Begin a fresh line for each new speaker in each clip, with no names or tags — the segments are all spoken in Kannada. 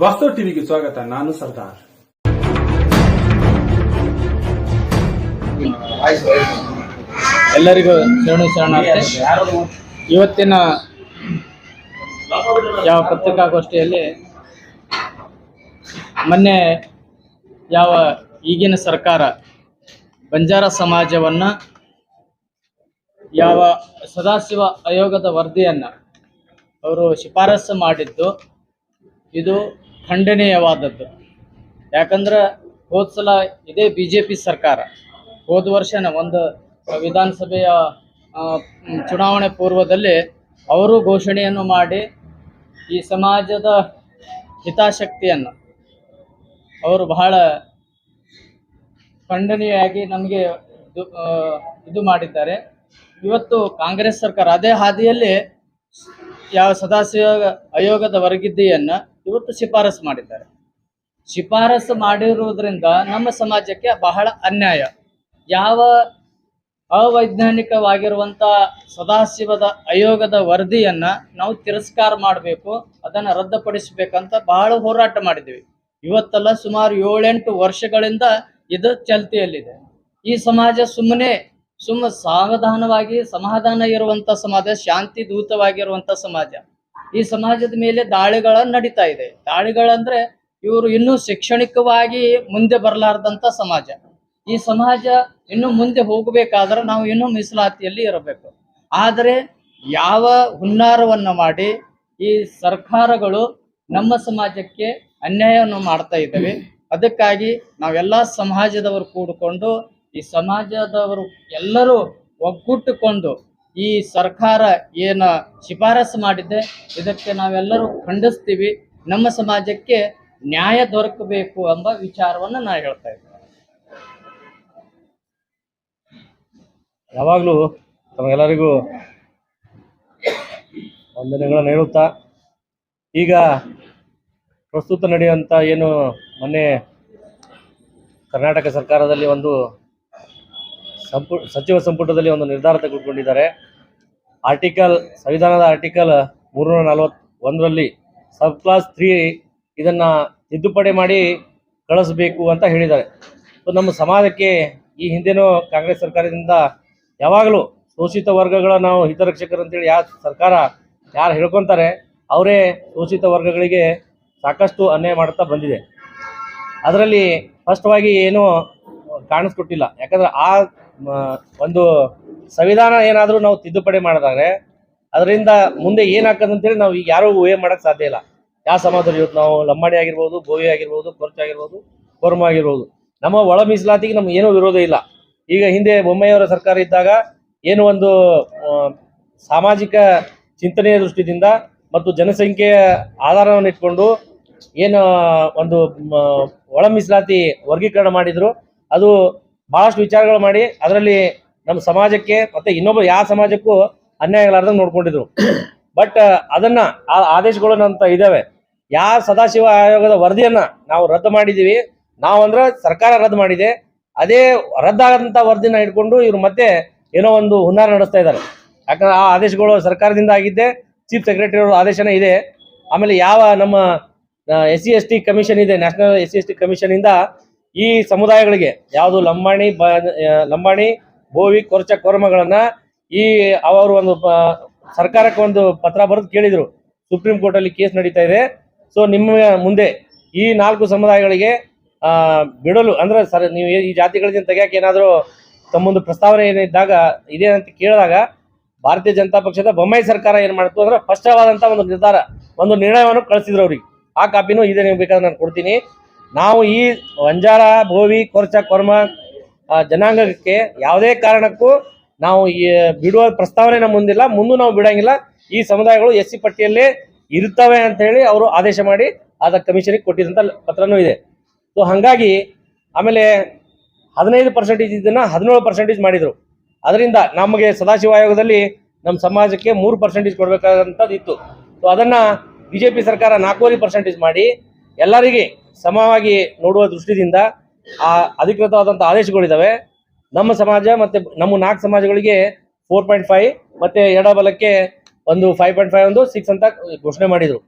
ವಾಸ್ತವ ಟಿವಿಗೆ ಸ್ವಾಗತ. ನಾನು ಸರ್ದಾರ್.
ಎಲ್ಲರಿಗೂ ಶರಣಾರ್ಥಿ. ಇವತ್ತಿನ ಯಾವ ಪತ್ರಿಕಾಗೋಷ್ಠಿಯಲ್ಲಿ ಮೊನ್ನೆ ಯಾವ ಈಗಿನ ಸರ್ಕಾರ ಬಂಜಾರ ಸಮಾಜವನ್ನು ಯಾವ ಸದಾಶಿವ ಆಯೋಗದ ವರದಿಯನ್ನು ಅವರು ಶಿಫಾರಸು ಮಾಡಿದ್ದು ಇದು ಖಂಡನೀಯವಾದದ್ದು. ಯಾಕಂದ್ರೆ ಹೋದ ಸಲ ಇದೇ BJP ಸರ್ಕಾರ ಹೋದ ವರ್ಷನ ಒಂದು ವಿಧಾನಸಭೆಯ ಚುನಾವಣೆ ಪೂರ್ವದಲ್ಲಿ ಅವರು ಘೋಷಣೆಯನ್ನು ಮಾಡಿ ಈ ಸಮಾಜದ ಹಿತಾಸಕ್ತಿಯನ್ನು ಅವರು ಬಹಳ ಖಂಡನೀಯವಾಗಿ ನಮಗೆ ಇದು ಮಾಡಿದ್ದಾರೆ. ಇವತ್ತು ಕಾಂಗ್ರೆಸ್ ಸರ್ಕಾರ ಅದೇ ಹಾದಿಯಲ್ಲಿ ಯಾವ ಸದಾಶಿವ ಆಯೋಗದ ವರದಿಯನ್ನು ಇವತ್ತು ಶಿಫಾರಸು ಮಾಡಿದ್ದಾರೆ. ಶಿಫಾರಸು ಮಾಡಿರುವುದರಿಂದ ನಮ್ಮ ಸಮಾಜಕ್ಕೆ ಬಹಳ ಅನ್ಯಾಯ. ಯಾವ ಅವೈಜ್ಞಾನಿಕವಾಗಿರುವಂಥ ಸದಾಶಿವದ ಆಯೋಗದ ವರದಿಯನ್ನು ನಾವು ತಿರಸ್ಕಾರ ಮಾಡಬೇಕು, ಅದನ್ನು ರದ್ದುಪಡಿಸಬೇಕಂತ ಬಹಳ ಹೋರಾಟ ಮಾಡಿದ್ದೀವಿ. ಇವತ್ತಲ್ಲ, ಸುಮಾರು 7-8 ವರ್ಷಗಳಿಂದ ಇದು ಚಾಲ್ತಿಯಲ್ಲಿದೆ. ಈ ಸಮಾಜ ಸುಮ್ಮನೆ ಸಾವಧಾನವಾಗಿ ಸಮಾಧಾನ ಇರುವಂಥ ಸಮಾಜ, ಶಾಂತಿ ದೂತವಾಗಿರುವಂಥ ಸಮಾಜ. ಈ ಸಮಾಜದ ಮೇಲೆ ದಾಳಿಗಳನ್ನು ನಡೀತಾ ಇದೆ. ದಾಳಿಗಳಂದ್ರೆ ಇವರು ಇನ್ನೂ ಶೈಕ್ಷಣಿಕವಾಗಿ ಮುಂದೆ ಬರಲಾರ್ದಂಥ ಸಮಾಜ. ಈ ಸಮಾಜ ಇನ್ನು ಮುಂದೆ ಹೋಗಬೇಕಾದ್ರೆ ನಾವು ಇನ್ನೂ ಮೀಸಲಾತಿಯಲ್ಲಿ ಇರಬೇಕು. ಆದರೆ ಯಾವ ಹುನ್ನಾರವನ್ನು ಮಾಡಿ ಈ ಸರ್ಕಾರಗಳು ನಮ್ಮ ಸಮಾಜಕ್ಕೆ ಅನ್ಯಾಯವನ್ನು ಮಾಡ್ತಾ ಇದ್ದಾವೆ. ಅದಕ್ಕಾಗಿ ನಾವೆಲ್ಲ ಸಮಾಜದವರು ಕೂಡಿಕೊಂಡು, ಈ ಸಮಾಜದವರು ಎಲ್ಲರೂ ಒಗ್ಗೂಡಿಕೊಂಡು ಈ ಸರ್ಕಾರ ಏನು ಶಿಫಾರಸು ಮಾಡಿದೆ ಇದಕ್ಕೆ ನಾವೆಲ್ಲರೂ ಖಂಡಿಸ್ತೀವಿ. ನಮ್ಮ ಸಮಾಜಕ್ಕೆ ನ್ಯಾಯ ದೊರಕಬೇಕು ಎಂಬ ವಿಚಾರವನ್ನು ನಾನು ಹೇಳ್ತಾ ಇದ್ದೇನೆ.
ಯಾವಾಗಲೂ ತಮಗೆಲ್ಲರಿಗೂ ವಂದನೆಗಳನ್ನು ಹೇಳುತ್ತಾ, ಈಗ ಪ್ರಸ್ತುತ ನಡೆಯುವಂಥ ಏನು ಮೊನ್ನೆ ಕರ್ನಾಟಕ ಸರ್ಕಾರದಲ್ಲಿ ಒಂದು ಸಚಿವ ಸಂಪುಟದಲ್ಲಿ ಒಂದು ನಿರ್ಧಾರ ತೆಗೆದುಕೊಂಡಿದ್ದಾರೆ. ಸಂವಿಧಾನದ ಆರ್ಟಿಕಲ್ 341ರಲ್ಲಿ ಸಬ್ ಕ್ಲಾಸ್ 3 ಇದನ್ನು ತಿದ್ದುಪಡಿ ಮಾಡಿ ಕಳಿಸಬೇಕು ಅಂತ ಹೇಳಿದ್ದಾರೆ. ಸೊ ನಮ್ಮ ಸಮಾಜಕ್ಕೆ ಈ ಹಿಂದೆನೂ ಕಾಂಗ್ರೆಸ್ ಸರ್ಕಾರದಿಂದ ಯಾವಾಗಲೂ ಶೋಷಿತ ವರ್ಗಗಳ ನಾವು ಹಿತರಕ್ಷಕರು ಅಂತೇಳಿ ಸರ್ಕಾರ ಯಾರು ಹೇಳ್ಕೊತಾರೆ ಅವರೇ ಶೋಷಿತ ವರ್ಗಗಳಿಗೆ ಸಾಕಷ್ಟು ಅನ್ಯಾಯ ಮಾಡ್ತಾ ಬಂದಿದೆ. ಅದರಲ್ಲಿ ಸ್ಪಷ್ಟವಾಗಿ ಏನೂ ಕಾಣಿಸ್ಕೊಟ್ಟಿಲ್ಲ. ಯಾಕಂದರೆ ಆ ಒಂದು ಸಂವಿಧಾನ ಏನಾದರೂ ನಾವು ತಿದ್ದುಪಡಿ ಮಾಡಿದಾಗ ಅದರಿಂದ ಮುಂದೆ ಏನಾಗ್ತದೆ ಅಂತೇಳಿ ನಾವು ಈಗ ಯಾರೂ ಊಹೆ ಮಾಡೋಕ್ಕೆ ಸಾಧ್ಯ ಇಲ್ಲ. ಯಾವ ಸಮಾಜದಲ್ಲಿ ಇವತ್ತು ನಾವು ಲಂಬಾಣಿ ಆಗಿರ್ಬೋದು, ಬೋವಿ ಆಗಿರ್ಬೋದು, ಕೊರ್ಚ ಆಗಿರ್ಬೋದು, ಕೋರ್ಮ ಆಗಿರ್ಬೋದು, ನಮ್ಮ ಒಳ ಮೀಸಲಾತಿಗೆ ನಮ್ಗೆ ಏನೂ ವಿರೋಧ ಇಲ್ಲ. ಈಗ ಹಿಂದೆ ಬೊಮ್ಮಾಯಿಯವರ ಸರ್ಕಾರ ಇದ್ದಾಗ ಏನು ಒಂದು ಸಾಮಾಜಿಕ ಚಿಂತನೆಯ ದೃಷ್ಟಿಯಿಂದ ಮತ್ತು ಜನಸಂಖ್ಯೆಯ ಆಧಾರವನ್ನು ಇಟ್ಕೊಂಡು ಏನು ಒಂದು ಒಳ ಮೀಸಲಾತಿ ವರ್ಗೀಕರಣ ಮಾಡಿದ್ರು, ಅದು ಭಾಳಷ್ಟು ವಿಚಾರಗಳು ಮಾಡಿ ಅದರಲ್ಲಿ ನಮ್ಮ ಸಮಾಜಕ್ಕೆ ಮತ್ತು ಇನ್ನೊಬ್ಬರು ಯಾವ ಸಮಾಜಕ್ಕೂ ಅನ್ಯಾಯ ಆಗಲಾರ್ದಂಗೆ ನೋಡ್ಕೊಂಡಿದ್ರು. ಬಟ್ ಅದನ್ನು ಆ ಆದೇಶಗಳು ಅಂತ ಇದ್ದಾವೆ. ಯಾವ ಸದಾಶಿವ ಆಯೋಗದ ವರದಿಯನ್ನು ನಾವು ರದ್ದು ಮಾಡಿದ್ದೀವಿ, ನಾವಂದ್ರೆ ಸರ್ಕಾರ ರದ್ದು ಮಾಡಿದೆ, ಅದೇ ರದ್ದಾಗದಂಥ ವರದಿನ ಇಟ್ಕೊಂಡು ಇವರು ಮತ್ತೆ ಏನೋ ಒಂದು ಹುನ್ನಾರ ನಡೆಸ್ತಾ ಇದ್ದಾರೆ. ಯಾಕಂದ್ರೆ ಆ ಆದೇಶಗಳು ಸರ್ಕಾರದಿಂದ ಆಗಿದ್ದೆ, ಚೀಫ್ ಸೆಕ್ರೆಟರಿ ಅವರ ಆದೇಶನೇ ಇದೆ. ಆಮೇಲೆ ಯಾವ ನಮ್ಮ SC/ST ಕಮಿಷನ್ ಇದೆ, ನ್ಯಾಷನಲ್ SC/ST ಕಮಿಷನಿಂದ ಈ ಸಮುದಾಯಗಳಿಗೆ ಯಾವುದು ಲಂಬಾಣಿ, ಬೋವಿ, ಕೊರ್ಚ, ಕೋರ್ಮಗಳನ್ನು ಈ ಅವರು ಒಂದು ಸರ್ಕಾರಕ್ಕೆ ಒಂದು ಪತ್ರ ಬರೆದು ಕೇಳಿದರು. ಸುಪ್ರೀಂ ಕೋರ್ಟಲ್ಲಿ ಕೇಸ್ ನಡೀತಾ ಇದೆ. ಸೊ ನಿಮ್ಮ ಮುಂದೆ ಈ 4 ಸಮುದಾಯಗಳಿಗೆ ಬಿಡಲು ಅಂದರೆ ನೀವು ಈ ಜಾತಿಗಳಿಂದ ತೆಗೆಯಕ್ಕೆ ಏನಾದರೂ ತಮ್ಮೊಂದು ಪ್ರಸ್ತಾವನೆ ಏನಿದ್ದಾಗ ಇದೆ ಅಂತ ಕೇಳಿದಾಗ ಭಾರತೀಯ ಜನತಾ ಪಕ್ಷದ ಬೊಮ್ಮಾಯಿ ಸರ್ಕಾರ ಏನು ಮಾಡ್ತು ಅಂದರೆ ಸ್ಪಷ್ಟವಾದಂಥ ಒಂದು ನಿರ್ಣಯವನ್ನು ಕಳಿಸಿದ್ರು ಅವ್ರಿಗೆ. ಆ ಕಾಪಿನೂ ಇದೆ, ನೀವು ಬೇಕಾದ್ರೆ ನಾನು ಕೊಡ್ತೀನಿ. ನಾವು ಈ ಬಂಜಾರ, ಬೋವಿ, ಕೊರ್ಚ, ಕೋರ್ಮ ಜನಾಂಗಕ್ಕೆ ಯಾವುದೇ ಕಾರಣಕ್ಕೂ ನಾವು ಬಿಡುವ ಪ್ರಸ್ತಾವನೆ ನಮ್ಮ ಮುಂದಿಲ್ಲ, ಮುಂದೂ ನಾವು ಬಿಡೋಂಗಿಲ್ಲ. ಈ ಸಮುದಾಯಗಳು SC ಪಟ್ಟಿಯಲ್ಲೇ ಇರ್ತವೆ ಅಂತ ಹೇಳಿ ಅವರು ಆದೇಶ ಮಾಡಿ ಆದ ಕಮಿಷನಿಗೆ ಕೊಟ್ಟಿದ್ದಂಥ ಪತ್ರನೂ ಇದೆ. ಸೊ ಹಾಗಾಗಿ ಆಮೇಲೆ 15% ಇದನ್ನು 17% ಮಾಡಿದರು. ಅದರಿಂದ ನಮಗೆ ಸದಾಶಿವ ಆಯೋಗದಲ್ಲಿ ನಮ್ಮ ಸಮಾಜಕ್ಕೆ 3% ಕೊಡಬೇಕಾದಂಥದ್ದು ಇತ್ತು. ಸೊ ಅದನ್ನು BJP ಸರ್ಕಾರ 4.5% ಮಾಡಿ ಎಲ್ಲರಿಗೆ ಸಮವಾಗಿ ನೋಡುವ ದೃಷ್ಟಿಯಿಂದ ಆ ಅಧಿಕೃತವಾದಂಥ ಆದೇಶಗಳಿದ್ದಾವೆ. ನಮ್ಮ ಸಮಾಜ ಮತ್ತು ನಮ್ಮ 4 ಸಮಾಜಗಳಿಗೆ 4.5 ಮತ್ತು ಎಡಬಲಕ್ಕೆ ಒಂದು 5.5 ಒಂದು 6 ಅಂತ ಘೋಷಣೆ ಮಾಡಿದರು.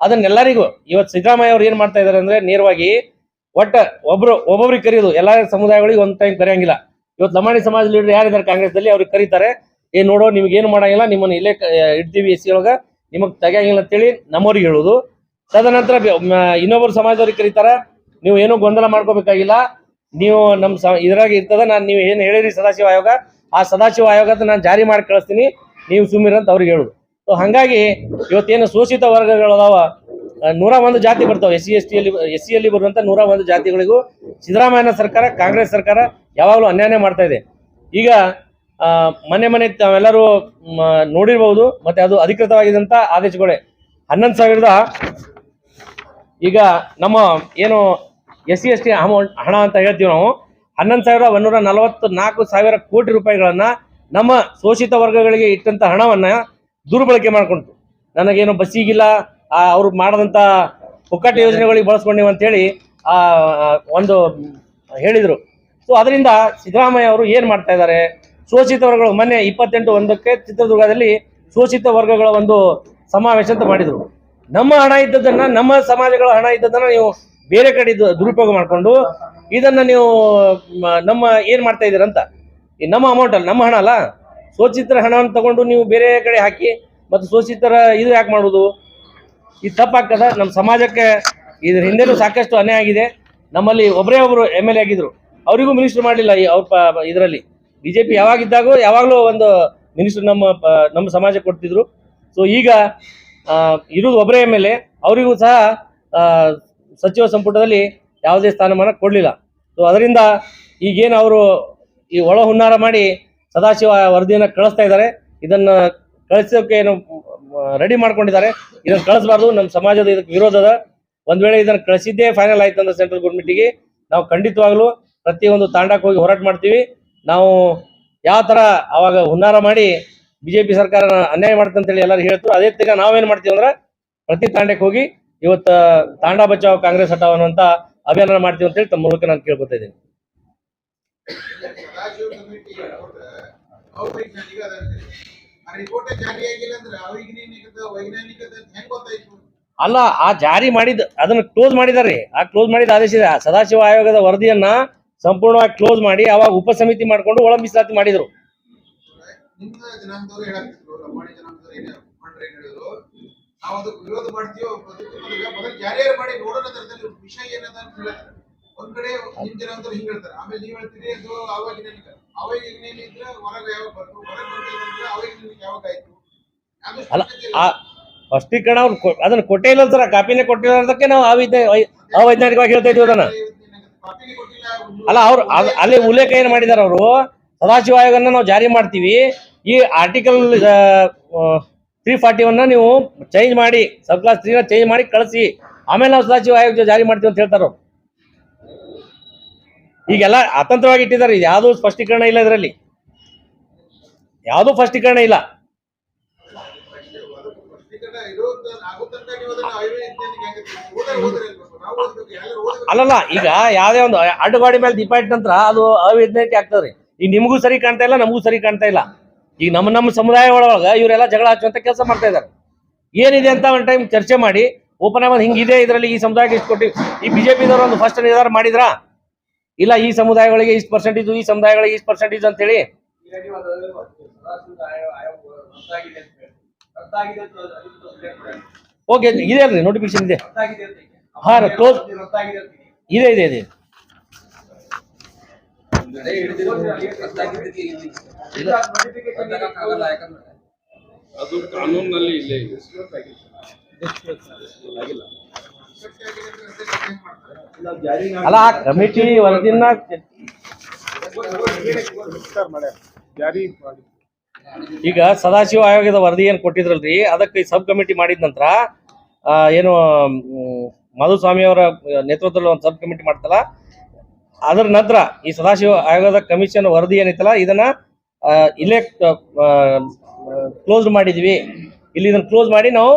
ಅದನ್ನೆಲ್ಲರಿಗೂ ಇವತ್ತು ಸಿದ್ದರಾಮಯ್ಯ ಅವ್ರು ಏನ್ ಮಾಡ್ತಾ ಇದಾರೆ ಅಂದ್ರೆ ನೇರವಾಗಿ ಒಬ್ಬೊಬ್ರಿಗೆ ಕರೆಯೋದು ಎಲ್ಲಾ ಸಮುದಾಯಗಳಿಗೆ ಒಂದ್ ಟೈಮ್ ಕರೆಯಂಗಿಲ್ಲ. ಇವತ್ತು ಲಮಾಣಿ ಸಮಾಜ ಲೀಡರ್ ಯಾರಿದ್ದಾರೆ ಕಾಂಗ್ರೆಸ್ದಲ್ಲಿ ಅವ್ರಿಗೆ ಕರೀತಾರೆ, ನೋಡೋ ನಿಮ್ಗೆ ಏನು ಮಾಡಂಗಿಲ್ಲ, ನಿಮ್ಮನ್ನ ಇಲ್ಲೇ ಇಡ್ತೀವಿ ಎಸ್ ಸಿ ಒಳಗ, ನಿಮಗ್ ತೆಗಿಯಂಗಿಲ್ಲ ಅಂತೇಳಿ ನಮ್ಮವ್ರಿಗೆ ಹೇಳುದು. ತದನಂತರ ಇನ್ನೊಬ್ಬರು ಸಮಾಜದವ್ರಿಗೆ ಕರೀತಾರ, ನೀವು ಏನೂ ಗೊಂದಲ ಮಾಡ್ಕೋಬೇಕಾಗಿಲ್ಲ, ನೀವು ನಮ್ಮ ಇದ್ರಾಗ ಇರ್ತದ, ನೀವು ಏನು ಹೇಳಿರಿ ಸದಾಶಿವ ಆಯೋಗ, ಆ ಸದಾಶಿವ ಆಯೋಗದ ನಾನು ಜಾರಿ ಮಾಡಿ ಕಳಿಸ್ತೀನಿ, ನೀವು ಸುಮ್ಮಿರ ಅಂತ ಅವ್ರಿಗೆ ಹೇಳುದು. ಸೊ ಹಂಗಾಗಿ ಇವತ್ತೇನು ಶೋಷಿತ ವರ್ಗಗಳದಾವ 101 ಜಾತಿ ಬರ್ತಾವ, ಎಸ್ ಸಿ ಅಲ್ಲಿ ಬರುವಂತ 101 ಜಾತಿಗಳಿಗೂ ಸಿದ್ದರಾಮಯ್ಯನ ಸರ್ಕಾರ, ಕಾಂಗ್ರೆಸ್ ಸರ್ಕಾರ ಯಾವಾಗಲೂ ಅನ್ಯಾಯ ಮಾಡ್ತಾ ಇದೆ. ಈಗ ಮನೆ ತಾವೆಲ್ಲರೂ ನೋಡಿರ್ಬಹುದು, ಮತ್ತೆ ಅದು ಅಧಿಕೃತವಾಗಿದ್ದಂತ ಆದೇಶಗಳೇ 11,000 ಈಗ ನಮ್ಮ ಏನು SC/ST ಅಮೌಂಟ್ ಹಣ ಅಂತ ಹೇಳ್ತೀವಿ ನಾವು, 11,144 ಕೋಟಿ ರೂಪಾಯಿಗಳನ್ನ ನಮ್ಮ ಶೋಷಿತ ವರ್ಗಗಳಿಗೆ ಇಟ್ಟಂತ ಹಣವನ್ನ ದುರ್ಬಳಕೆ ಮಾಡ್ಕೊಂತು. ನನಗೇನು ಬಸ್ಸಿಗಿಲ್ಲ, ಅವ್ರು ಮಾಡದಂತ ಪುಕ್ಕಟ ಯೋಜನೆಗಳಿಗೆ ಬಳಸ್ಕೊಂಡಿವ್ ಅಂತ ಹೇಳಿ ಒಂದು ಹೇಳಿದ್ರು. ಸೊ ಅದರಿಂದ ಸಿದ್ದರಾಮಯ್ಯ ಅವರು ಏನ್ ಮಾಡ್ತಾ ಇದ್ದಾರೆ, ಶೋಷಿತ ವರ್ಗಗಳು ಮೊನ್ನೆ 28/1 ಚಿತ್ರದುರ್ಗದಲ್ಲಿ ಶೋಷಿತ ವರ್ಗಗಳ ಒಂದು ಸಮಾವೇಶ ಅಂತ ಮಾಡಿದ್ರು. ನಮ್ಮ ಹಣ ಇದ್ದದನ್ನ, ನಮ್ಮ ಸಮಾಜಗಳ ಹಣ ಇದ್ದದನ್ನ ನೀವು ಬೇರೆ ಕಡೆ ದುರುಪಯೋಗ ಮಾಡ್ಕೊಂಡು ಇದನ್ನ ನೀವು ನಮ್ಮ ಏನ್ ಮಾಡ್ತಾ ಇದೀರಂತ, ನಮ್ಮ ಅಮೌಂಟ್ ಅಲ್ಲ, ನಮ್ಮ ಹಣ ಅಲ್ಲ, ಶೋಷಿತರ ಹಣವನ್ನು ತಗೊಂಡು ನೀವು ಬೇರೆ ಕಡೆ ಹಾಕಿ ಮತ್ತು ಶೋಷಿತರ ಇದು ಯಾಕೆ ಮಾಡುದು, ಇದು ತಪ್ಪಾಗ್ತದ. ನಮ್ಮ ಸಮಾಜಕ್ಕೆ ಇದ್ರ ಹಿಂದೆನೂ ಸಾಕಷ್ಟು ಅನ್ಯಾಯ ಆಗಿದೆ. ನಮ್ಮಲ್ಲಿ ಒಬ್ಬರೇ ಒಬ್ರು MLA ಆಗಿದ್ರು, ಅವರಿಗೂ ಮಿನಿಸ್ಟರ್ ಮಾಡಲಿಲ್ಲ. ಅವ್ರ ಇದರಲ್ಲಿ BJP ಯಾವಾಗಿದ್ದಾಗೂ ಯಾವಾಗಲೂ ಒಂದು ಮಿನಿಸ್ಟರ್ ನಮ್ಮ ಸಮಾಜಕ್ಕೆ ಕೊಡ್ತಿದ್ರು. ಸೊ ಈಗ ಇರುವುದು ಒಬ್ಬರೇ MLA, ಅವರಿಗೂ ಸಹ ಸಚಿವ ಸಂಪುಟದಲ್ಲಿ ಯಾವುದೇ ಸ್ಥಾನಮಾನ ಕೊಡಲಿಲ್ಲ. ಸೊ ಅದರಿಂದ ಈಗೇನು ಅವರು ಈ ಒಳ ಹುನ್ನಾರ ಮಾಡಿ ಸದಾಶಿವ ವರದಿಯನ್ನು ಕಳಿಸ್ತಾ ಇದ್ದಾರೆ, ಇದನ್ನ ಕಳಿಸೋಕೆ ಏನು ರೆಡಿ ಮಾಡ್ಕೊಂಡಿದ್ದಾರೆ. ಇದನ್ನು ಕಳಿಸಬಾರ್ದು, ನಮ್ಮ ಸಮಾಜದ ಇದಕ್ಕೆ ವಿರೋಧದ. ಒಂದ್ ವೇಳೆ ಇದನ್ನು ಕಳಿಸಿದ್ದೇ ಫೈನಲ್ ಆಯ್ತು ಅಂದ್ರೆ ಸೆಂಟ್ರಲ್ ಗೌರ್ಮೆಂಟಿಗೆ ನಾವು ಖಂಡಿತವಾಗ್ಲೂ ಪ್ರತಿಯೊಂದು ತಾಂಡಕ್ಕೆ ಹೋಗಿ ಹೋರಾಟ ಮಾಡ್ತೀವಿ. ನಾವು ಯಾವ ತರ ಅವಾಗ ಹುನ್ನಾರ ಮಾಡಿ BJP ಸರ್ಕಾರ ಅನ್ಯಾಯ ಮಾಡುತ್ತೆ ಅಂತೇಳಿ ಎಲ್ಲರೂ ಹೇಳ್ತಾರೆ, ಅದೇ ತರ ನಾವೇನ್ ಮಾಡ್ತೀವಿ ಅಂದ್ರೆ ಪ್ರತಿ ತಾಂಡಕ್ಕೆ ಹೋಗಿ ಇವತ್ತು ತಾಂಡ ಬಚಾವ್ ಕಾಂಗ್ರೆಸ್ ಹಟಾವ್ ಅನ್ನುವಂತ ಅಭಿಯಾನ ಮಾಡ್ತೀವಿ ಅಂತೇಳಿ ತಮ್ಮ ಮೂಲಕ ನಾನು ಕೇಳ್ಕೊತಾ ಇದ್ದೀನಿ. ಅಲ್ಲ, ಆ ಜಾರಿ ಮಾಡಿದ ಅದನ್ನ ಕ್ಲೋಸ್ ಮಾಡಿದಾರೆ. ಆ ಕ್ಲೋಸ್ ಮಾಡಿದ ಆದೇಶ ಇದೆ. ಸದಾಶಿವ ಆಯೋಗದ ವರದಿಯನ್ನ ಸಂಪೂರ್ಣವಾಗಿ ಕ್ಲೋಸ್ ಮಾಡಿ ಅವಾಗ ಉಪಸಮಿತಿ ಮಾಡ್ಕೊಂಡು ಒಳ ಮೀಸಲಾತಿ ಮಾಡಿದ್ರು.
ವಿರೋಧ ಮಾಡ್ತೀವೋ ಜಾರಿಯಾರು ಮಾಡಿ ನೋಡೋಣ ವಿಷಯ ಏನದ ಅಂತ ಹೇಳ್ತಾರೆ. ಒಂದ್ ಕಡೆ ನಿಮ್ ಜನ ಅಂತ ಹಿಂಗ್ ಹೇಳ್ತಾರೆ, ಆಮೇಲೆ ನೀವ್ ಹೇಳ್ತೀರಿ ಅದು ಅವಾಗಿನ ಇದ್ರೆ ಹೊರಗೆ ಯಾವಾಗ ಬರ್ತು, ಹೊರಗೆ ಅವಾಗ ಯಾವಾಗ ಆಯ್ತು.
ಅಲ್ಲ, ಆ ಸ್ಪಷ್ಟೀಕರಣ ಅವ್ರು ಅದನ್ನ ಕೊಟ್ಟೇ ಇಲ್ಲ ಸರ್, ಕಾಪಿನೇ ಕೊಟ್ಟಿಲ್ಲ ಅದಕ್ಕೆ ನಾವು ಅವೈಜ್ಞಾನಿಕವಾಗಿ ಹೇಳ್ತಾ ಇದ್ವಿ ಅದನ್ನ. ಅಲ್ಲ, ಅವ್ರು ಅಲ್ಲಿ ಉಲ್ಲೇಖ ಏನ್ ಮಾಡಿದಾರ, ಅವರು ಸದಾಶಿವ ಆಯೋಗನ ನಾವು ಜಾರಿ ಮಾಡ್ತೀವಿ, ಈ ಆರ್ಟಿಕಲ್ 340 ನೀವು ಚೇಂಜ್ ಮಾಡಿ, ಸಬ್ ಕ್ಲಾಸ್ 3 ಚೇಂಜ್ ಮಾಡಿ ಕಳಿಸಿ, ಆಮೇಲೆ ನಾವು ಸದಾಶಿವ ಆಯೋಗ ಜಾರಿ ಮಾಡ್ತೀವಿ ಅಂತ ಹೇಳ್ತಾರ. ಈಗೆಲ್ಲ ಅತಂತ್ರವಾಗಿ ಇಟ್ಟಿದ್ದಾರೆ, ಯಾವ್ದು ಸ್ಪಷ್ಟೀಕರಣ ಇಲ್ಲ, ಇದರಲ್ಲಿ ಯಾವ್ದು ಸ್ಪಷ್ಟೀಕರಣ ಇಲ್ಲ. ಅಲ್ಲಲ್ಲ, ಈಗ ಯಾವ್ದೇ ಒಂದು ಅಡ್ಡಗಾಡಿ ಮೇಲೆ ದೀಪ ಇಟ್ಟ ನಂತರ ಅದು ಅವೈಜ್ಞಾನಿಕ ಆಗ್ತದ್ರಿ. ಈಗ ನಿಮಗೂ ಸರಿ ಕಾಣ್ತಾ ಇಲ್ಲ, ನಮಗೂ ಸರಿ ಕಾಣ್ತಾ ಇಲ್ಲ. ಈಗ ನಮ್ಮ ಸಮುದಾಯ ಒಳಗ ಇವರೆಲ್ಲ ಜಗಳ ಹಚ್ಚುವಂತ ಕೆಲಸ ಮಾಡ್ತಾ ಇದ್ದಾರೆ. ಏನಿದೆ ಅಂತ ಒಂದು ಟೈಮ್ ಚರ್ಚೆ ಮಾಡಿ ಓಪನ್ ಆಗಿ ಹಿಂಗಿದೆ, ಇದರಲ್ಲಿ ಈ ಸಮುದಾಯಕ್ಕೆ ಇಷ್ಟು ಕೊಟ್ಟಿವಿ. ಈ BJPದವರು ಒಂದು ಫಸ್ಟ್ ನಿರ್ಧಾರ ಮಾಡಿದ್ರ ಇಲ್ಲ, ಈ ಸಮುದಾಯಗಳಿಗೆ ಇಷ್ಟು ಪರ್ಸೆಂಟೇಜ್, ಈ ಸಮುದಾಯಗಳಿಗೆ ಇಷ್ಟು ಪರ್ಸೆಂಟೇಜ್ ಅಂತ ಹೇಳಿ. ಓಕೆ, ಇದೆ ಅಲ್ರಿ, ನೋಟಿಫಿಕೇಶನ್ ಇದೆ. ಹಾ, ಕ್ಲೋಸ್ ಇದೆ ಇದೆ ಇದೆ.
ಅದು ಕಾನೂನಿನಲ್ಲಿ ಇಲ್ಲೇ ಇದೆ.
ಅಲ್ಲ, ಆ ಕಮಿಟಿ ವರದಿನ ಈಗ ಸದಾಶಿವ ಆಯೋಗದ ವರದಿ ಏನ್ ಕೊಟ್ಟಿದ್ರಲ್ರಿ, ಅದಕ್ಕೆ ಸಬ್ ಕಮಿಟಿ ಮಾಡಿದ ನಂತರ ಏನು ಮಾಧುಸ್ವಾಮಿ ಅವರ ನೇತೃತ್ವದಲ್ಲಿ ಒಂದು ಸಬ್ ಕಮಿಟಿ ಮಾಡ್ತಲ್ಲ, ಅದರ ನಂತರ ಈ ಸದಾಶಿವ ಆಯೋಗದ ಕಮಿಷನ್ ವರದಿ ಏನಿತ್ತಲ್ಲ, ಇದನ್ನ ಇಲ್ಲೇ ಕ್ಲೋಸ್ ಮಾಡಿದ್ವಿ. ಇಲ್ಲಿ ಇದನ್ನ ಕ್ಲೋಸ್ ಮಾಡಿ ನಾವು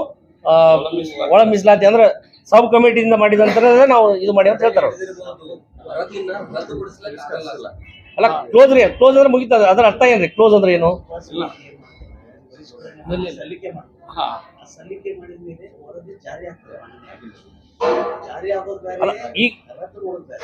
ಒಳ ಮೀಸಲಾತಿ ಅಂದ್ರೆ ಸಬ್ ಕಮಿಟಿಯಿಂದ ಮಾಡಿದ ನಂತರ ನಾವು ಇದು ಮಾಡಿ ಅಂತ ಹೇಳ್ತಾರ. ಅಲ್ಲ, ಕ್ಲೋಸ್ ರೀ, ಕ್ಲೋಸ್ ಅಂದ್ರೆ ಮುಗಿತದ. ಅದರ ಅರ್ಥ ಏನ್ರಿ ಕ್ಲೋಸ್ ಅಂದ್ರೆ ಏನು?
ಹಾ
ಸಲ್ಲಿಕೆ ಮಾಡಿದ ಮೇಲೆ ವರದಿ ಜಾರಿ ಆಗ್ತದೆ. ಜಾರಿ ಆಗೋದು ಬೇರೆ,
ಅಲ್ಲ,
ರದ್ದು ಮಾಡೋದು ಬೇರೆ.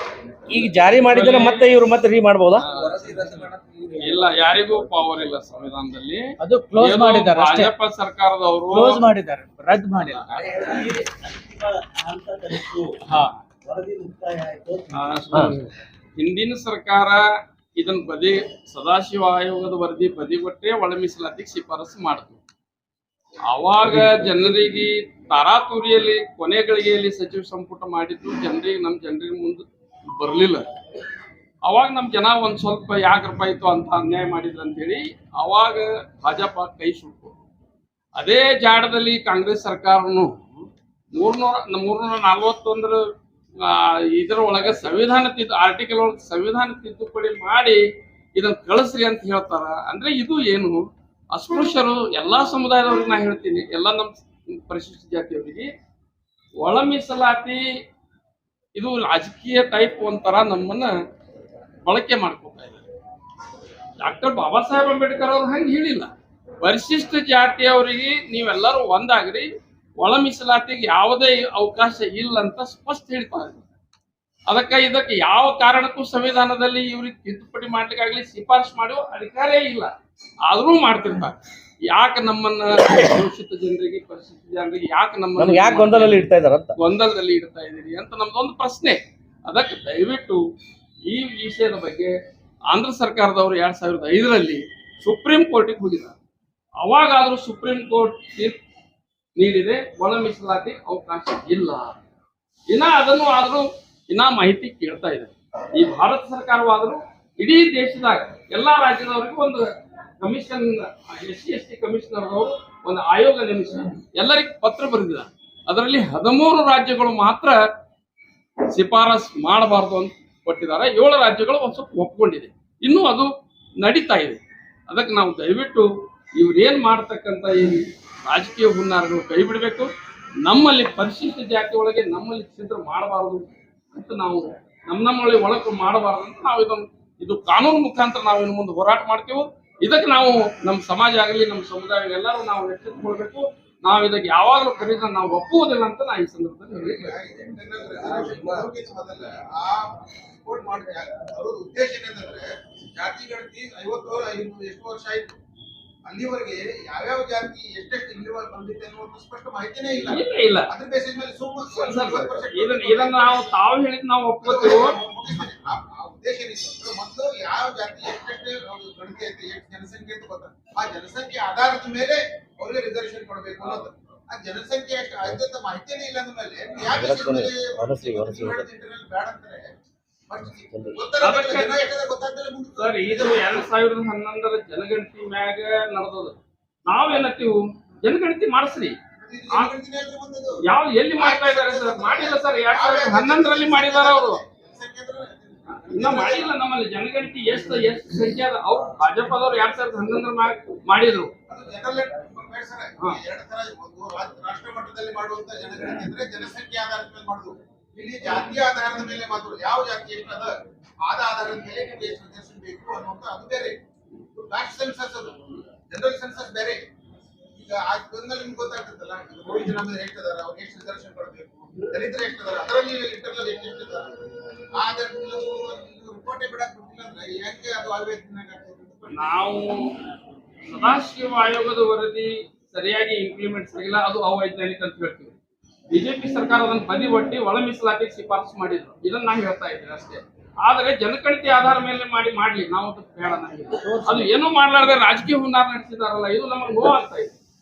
ಈಗ ಜಾರಿ ಮಾಡಿದ್ರೆ ಮತ್ತೆ ಇವ್ರು ಮತ್ತೆ ರೀ ಮಾಡ್ಬೋದಾ?
ವರದಿ ರದ್ದು ಮಾಡಕ್ಕೆ
ಇಲ್ಲ, ಯಾರಿಗೂ ಪವರ್ ಇಲ್ಲ ಸಂವಿಧಾನದಲ್ಲಿ.
ಅದು ಕ್ಲೋಸ್
ಏನೋ
ಮಾಡಿದ್ದಾರೆ ಅಷ್ಟೇ,
ಭಾಜಪ ಸರ್ಕಾರದವರು
ಕ್ಲೋಸ್ ಮಾಡಿದ್ದಾರೆ, ರದ್ದು ಮಾಡಿಲ್ಲ.
ಅಂತಿಮ ಹಂತ ತಲುಪಿತು.
ಹಾ
ವರದಿ ಮುಕ್ತಾಯ ಆಯ್ತು.
ಹಿಂದಿನ ಸರ್ಕಾರ ಇದನ್ನ ಸದಾಶಿವ ಆಯೋಗದ ವರದಿ ಬದಿಗೊಟ್ಟೆ ಒಳ ಮೀಸಲಾತಿಗೆ ಶಿಫಾರಸು ಮಾಡಿತು. ಅವಾಗ ಜನರಿಗೆ ತಾರಾತುರಿಯಲ್ಲಿ ಕೊನೆ ಗಳಿಗೆಯಲ್ಲಿ ಸಚಿವ ಸಂಪುಟ ಮಾಡಿದ್ದು ನಮ್ಮ ಜನರಿಗೆ ಮುಂದೆ ಬರಲಿಲ್ಲ. ಅವಾಗ ನಮ್ಮ ಜನ ಒಂದ್ ಸ್ವಲ್ಪ ಯಾಕ್ರಪ್ಪ ಆಯ್ತು ಅಂತ ಅನ್ಯಾಯ ಮಾಡಿದ್ರು ಅಂತೇಳಿ ಅವಾಗ ಭಾಜಪ ಕೈ ಸುಟ್ಟು. ಅದೇ ಜಾಡದಲ್ಲಿ ಕಾಂಗ್ರೆಸ್ ಸರ್ಕಾರನು 341 ಇದರ ಒಳಗೆ ಸಂವಿಧಾನ ಆರ್ಟಿಕಲ್ ಒಳಗೆ ಸಂವಿಧಾನ ತಿದ್ದುಪಡಿ ಮಾಡಿ ಇದನ್ನ ಕಳಿಸ್ರಿ ಅಂತ ಹೇಳ್ತಾರ. ಅಂದ್ರೆ ಇದು ಏನು ಅಸ್ಪೃಶ್ಯರು ಎಲ್ಲಾ ಸಮುದಾಯದವ್ರಿಗೆ ನಾ ಹೇಳ್ತೀನಿ, ಎಲ್ಲ ನಮ್ಮ ಪರಿಶಿಷ್ಟ ಜಾತಿಯವರಿಗೆ ಒಳ ಮೀಸಲಾತಿ ಇದು ರಾಜಕೀಯ ಟೈಪ್ ಒಂಥರ ನಮ್ಮನ್ನ ಬಳಕೆ ಮಾಡ್ಕೊತಾ ಇದ್ದಾರೆ. ಡಾಕ್ಟರ್ ಬಾಬಾ ಸಾಹೇಬ್ ಅಂಬೇಡ್ಕರ್ ಅವ್ರು ಹಂಗೆ ಹೇಳಿಲ್ಲ, ಪರಿಶಿಷ್ಟ ಜಾತಿಯವರಿಗೆ ನೀವೆಲ್ಲರೂ ಒಂದಾಗ್ರಿ, ಒಳ ಮೀಸಲಾತಿಗೆ ಯಾವುದೇ ಅವಕಾಶ ಇಲ್ಲ ಅಂತ ಸ್ಪಷ್ಟ ಹೇಳ್ತಾರೆ. ಇದಕ್ಕೆ ಯಾವ ಕಾರಣಕ್ಕೂ ಸಂವಿಧಾನದಲ್ಲಿ ಇವ್ರಿಗೆ ತಿದ್ದುಪಡಿ ಮಾಡ್ಲಿಕ್ಕಾಗ್ಲಿ ಶಿಫಾರಸು ಮಾಡೋ ಅಧಿಕಾರೇ ಇಲ್ಲ, ಆದ್ರೂ ಮಾಡ್ತಿರ್ತಾರೆ. ಯಾಕೆ ನಮ್ಮನ್ನ ಶೋಷಿತ ಜನರಿಗೆ ಪರಿಶಿಷ್ಟ ಜನರಿಗೆ
ಯಾಕೆ ಗೊಂದಲದಲ್ಲಿ ಇಡ್ತಾ ಇದಾರಂತ
ಗೊಂದಲದಲ್ಲಿ ಇಡ್ತಾ ಇದೀರಿ ಅಂತ ನಮ್ದೊಂದು ಪ್ರಶ್ನೆ. ಅದಕ್ಕೆ ದಯವಿಟ್ಟು ಈ ವಿಷಯದ ಬಗ್ಗೆ ಆಂಧ್ರ ಸರ್ಕಾರದವರು 2005ರಲ್ಲಿ ಸುಪ್ರೀಂ ಕೋರ್ಟಿಗೆ ಹೋಗಿದ್ದಾರೆ. ಅವಾಗಾದ್ರೂ ಸುಪ್ರೀಂ ಕೋರ್ಟ್ ತೀರ್ಪು ನೀಡಿದೆ, ಒಳ ಮೀಸಲಾತಿ ಅವಕಾಶ ಇಲ್ಲ. ಆದ್ರೂ ಮಾಹಿತಿ ಕೇಳ್ತಾ ಇದೆ. ಈ ಭಾರತ ಸರ್ಕಾರವಾದರೂ ಇಡೀ ದೇಶದಾಗ ಎಲ್ಲಾ ರಾಜ್ಯದವರಿಗೂ ಒಂದು ಕಮಿಷನ್, SC/ST ಕಮಿಷನರ್ದವರು ಒಂದು ಆಯೋಗ ನೇಮಿಸಿ ಎಲ್ಲರಿಗೂ ಪತ್ರ ಬರೆದಿದ್ದಾರೆ. ಅದರಲ್ಲಿ 13 ರಾಜ್ಯಗಳು ಮಾತ್ರ ಶಿಫಾರಸ್ ಮಾಡಬಾರ್ದು ಅಂತ ಕೊಟ್ಟಿದ್ದಾರೆ. 7 ರಾಜ್ಯಗಳು ಒಂದು ಸ್ವಲ್ಪ ಒಪ್ಕೊಂಡಿದೆ. ಇನ್ನೂ ಅದು ನಡೀತಾ ಇದೆ. ಅದಕ್ಕೆ ನಾವು ದಯವಿಟ್ಟು ಇವ್ರೇನ್ ಮಾಡ್ತಕ್ಕಂಥ ಈ ರಾಜಕೀಯ ಹುನ್ನಾರಗಳು ಕೈ ಬಿಡಬೇಕು. ನಮ್ಮಲ್ಲಿ ಪರಿಶಿಷ್ಟ ಜಾತಿ ಒಳಗೆ ನಮ್ಮಲ್ಲಿ ಛಿದ್ರ ಮಾಡಬಾರದು ಅಂತ ನಾವು ನಮ್ಮಲ್ಲಿ ಒಳಗೆ ಮಾಡಬಾರದು ಅಂತ ನಾವು ಇದು ಕಾನೂನು ಮುಖಾಂತರ ನಾವು ಇನ್ನು ಮುಂದೆ ಹೋರಾಟ ಮಾಡ್ತೀವಿ. ಇದಕ್ಕೆ ನಾವು ನಮ್ಮ ಸಮಾಜ ಆಗಲಿ ನಮ್ಮ ಸಮುದಾಯ ಎಲ್ಲರೂ ನಾವು ಎಚ್ಚೆತ್ತುಕೊಳ್ಬೇಕು. ನಾವು ಇದಕ್ಕೆ ಯಾವಾಗಲೂ ಖರೀದ ನಾವು ಒಪ್ಪುವುದಿಲ್ಲ ಅಂತ ನಾ ಈ ಸಂದರ್ಭದಲ್ಲಿ
ಉದ್ದೇಶ ಏನಂತಂದ್ರೆ ಜಾತಿ ಗಣತಿ 50 ಎಷ್ಟು ವರ್ಷ ಆಯ್ತು, ಅಲ್ಲಿವರೆಗೆ ಯಾವ್ಯಾವ ಜಾತಿ ಎಷ್ಟೆಷ್ಟು ಇಲ್ಲಿವರೆಗೆ ಬಂದಿದೆ ಅನ್ನುವಂಥ ಸ್ಪಷ್ಟ ಮಾಹಿತಿನೇ ಇಲ್ಲ.
ಇಲ್ಲ
ಅದ್ರ ಬೇಸಿಸ್ ಮೇಲೆ
ಇದನ್ನ ನಾವು ತಾವು ಹೇಳಿದ್ ನಾವು ಒಪ್ಕೋತೀವಿ.
ಉದ್ದೇಶ ಏನಿತ್ತು ಮೊದಲು ಯಾವ ಜಾತಿ ಎಷ್ಟೆಷ್ಟು ಗಣತಿ ಐತೆ, ಎಷ್ಟು ಜನಸಂಖ್ಯೆ ಅಂತ ಗೊತ್ತ, ಆ ಜನಸಂಖ್ಯೆ ಆಧಾರದ ಮೇಲೆ ಅವ್ರಿಗೆ ರಿಸರ್ವೇಶನ್ ಕೊಡಬೇಕು ಅನ್ನೋದು. ಆ ಜನಸಂಖ್ಯೆ ಎಷ್ಟು ಆಯ್ತು ಮಾಹಿತಿನೇ ಇಲ್ಲ ಅಂದ್ಮೇಲೆ ಯಾಕೆ ಬೇಡ ಅಂತಾರೆ.
ಸರ್, ಇದು 2011ರ ಜನಗಣತಿ ಮ್ಯಾಗ ನಡೆದದ. ನಾವೇನತ್ತೀವಿ, ಜನಗಣತಿ ಮಾಡಿಸ್ರಿ. ಎಲ್ಲಿ ಮಾಡ್ತಾ ಇದಾರೆ ಸರ್? ಮಾಡಿಲ್ಲ ಸರ್. 2011ರಲ್ಲಿ ಮಾಡಿದಾರ ಅವರು, ಇನ್ನ ಮಾಡಿಲ್ಲ. ನಮ್ಮಲ್ಲಿ ಜನಗಣತಿ ಎಷ್ಟು ಸಂಖ್ಯೆ ಅದ. ಅವ್ರು ಭಾಜಪದವ್ರು 2011 ಮಾಡಿದ್ರು.
ರಾಷ್ಟ್ರ ಮಟ್ಟದಲ್ಲಿ ಮಾಡುವಂತ ಜನಗಣತಿ ಅಂದ್ರೆ ಜನಸಂಖ್ಯೆ ಆಧಾರದ ಮೇಲೆ ಮಾಡುದು. ಇಲ್ಲಿ ಜಾತಿಯ ಆಧಾರದ ಮೇಲೆ ಮಾತ್ರ ಯಾವ ಜಾತಿ ಎಷ್ಟು ಅದ ಆದ ಆಧಾರದ ಮೇಲೆ ನಿಮ್ಗೆ ಎಷ್ಟು ರಿಸರ್ವೇಶನ್ ಬೇಕು ಅನ್ನುವಂತ ಅದು ಬೇರೆ. ಕಾಸ್ಟ್ ಸೆನ್ಸಸ್ ಅದು, ಜನರಲ್ ಸೆನ್ಸಸ್ ಬೇರೆ. ಈಗ ಬಂದ್ಮೇಲೆ ನಿಮ್ಗೆ ಗೊತ್ತಾಗ್ತದಲ್ಲ, ರೋಗಿ ಜನ ಮೇಲೆ ಎಷ್ಟು ಅದಾರ, ಅವ್ರಿಗೆ ಎಷ್ಟು ರಿಸರ್ವೇಶನ್ ಕೊಡಬೇಕು, ದಲಿತರು ಎಷ್ಟು ಅದಾರ, ಅದರಲ್ಲಿ ಇಂಟರ್ನಲ್ ಎಷ್ಟು ಇದಾರ, ಆ ರಿಪೋರ್ಟೇ ಬಿಡಕ್ ಬಿಟ್ಟಿಲ್ಲ ಅಂದ್ರೆ ಯಾಕೆ ಅದು ಆಗ್ಬೇಕು?
ನಾವು ಸದಾಶಿವ ಆಯೋಗದ ವರದಿ ಸರಿಯಾಗಿ ಇಂಪ್ಲಿಮೆಂಟ್ಸ್ ಆಗಿಲ್ಲ, ಅದು ಅವೈಜ್ಞಾನಿಕ ಅಂತ ಹೇಳ್ತೀವಿ. ಬಿಜೆಪಿ ಸರ್ಕಾರ ಅದನ್ನು ಬದಿ ಒಟ್ಟಿ ಒಳ ಮೀಸಲಾತಿಗೆ ಶಿಫಾರಸು ಮಾಡಿದ್ರು. ಇದನ್ನ ನಾವು ಹೇಳ್ತಾ ಇದ್ದೀವಿ ಅಷ್ಟೇ. ಆದರೆ ಜನಗಣತಿ ಆಧಾರ ಮೇಲೆ ಮಾಡ್ಲಿ, ನಾವು ಬೇಡ. ಅದು ಏನೂ ಮಾಡ್ಲಾರ್ದೆ ರಾಜಕೀಯ ಹುನ್ನಾರ ನಡೆಸಿದಾರಲ್ಲ, ಇದು ನಮಗೆ ನೋವಾಗ್ತಾ ಇದೆ.